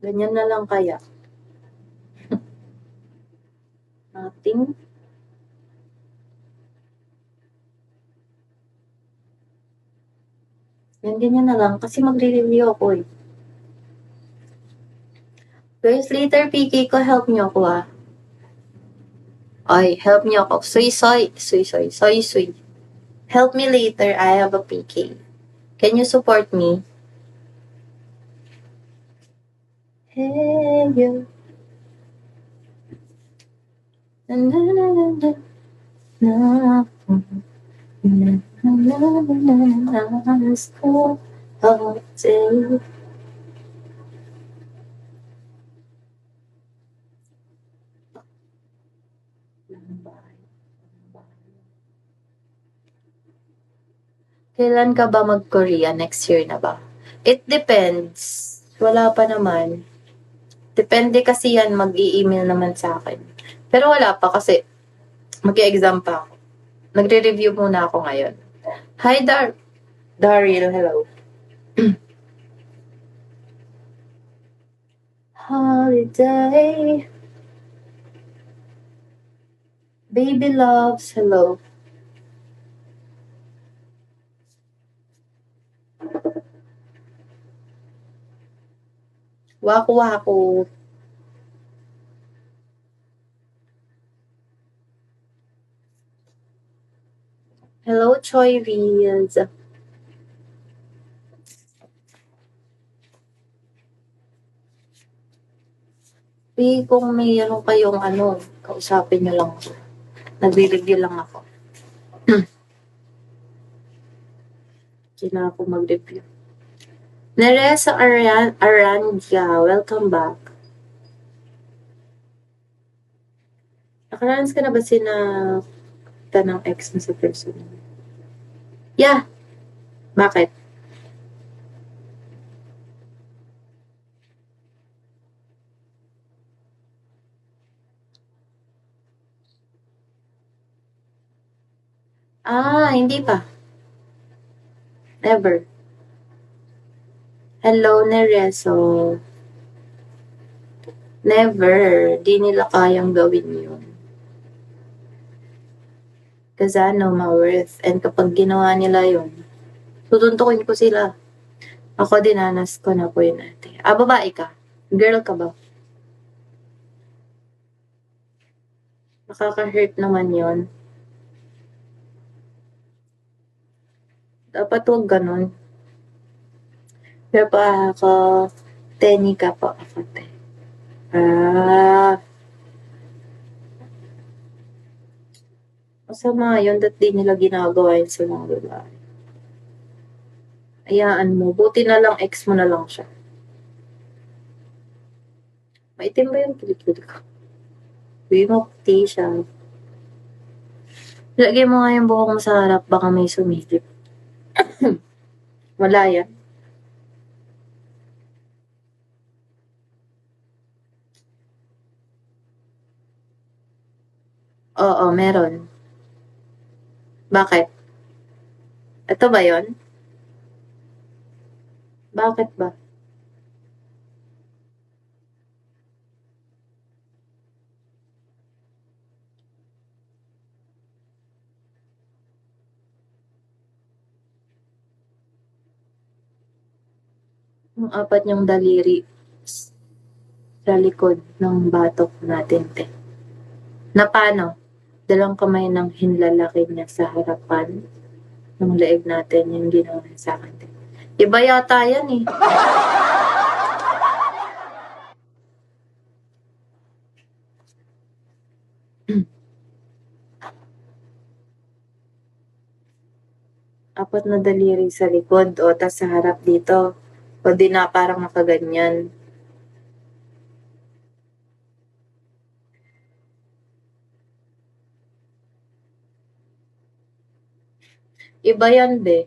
Ganyan na lang kaya. Nothing. Ganyan na lang kasi magre-review ako eh. Guys, later PK ko, help nyo ako ah. Ay, help nyo ako. Soy. Help me later, I have a PK. Can you support me? Hey, you. Na na na na na. Na. Na na na na na. So hard to. Kailan ka ba mag-Korea? Next year na ba? It depends. Wala pa naman. Depende kasi yan, mag-i-email naman sa akin. Pero wala pa kasi mag-i-exam pa ako. Nagre-review muna ako ngayon. Hi, Daryl. Hello. Holiday. Baby loves. Hello. Waku. Hello, Choi Reels. Kung mayroon kayong kausapin nyo lang ako. Nagre-review lang ako. Hindi na ako mag-review. Neresa Arandia, welcome back. Nakaranas ka na ba ng ex mo sa person? Yeah. Bakit? Hindi pa. Never. Hello, Nereso. Never. Di nila kayang gawin yun. Kasi ma-worth. And kapag ginawa nila yun, tutuntukin ko sila. Ako dinanas ko na po yun ate. Babae ka? Girl ka ba? Nakaka-hurt naman yun. Dapat huwag ganun. Pero pa ako, Tenny ka po ako, te. Masama yun, dat di nila ginagawa yun sa mga babae. Ayaan mo, buti na lang ex mo na lang siya. Maitim ba yung kilikili ko? Uy, maputi siya. Lagay mo nga yung buhok mo sa harap, baka may sumilip. Wala yan. Oo, meron. Bakit? Ito ba yon? Bakit ba? Yung apat niyong daliri sa likod ng batok natin, te. Na paano? Dalawang kamay ng hinlalaki niya sa harapan ng leeg natin yung ginawa niya sa akin, te. Iba yata yan eh. Apat na daliri sa likod o tas sa harap dito. O di na parang nakaganyan. Iba yan, be.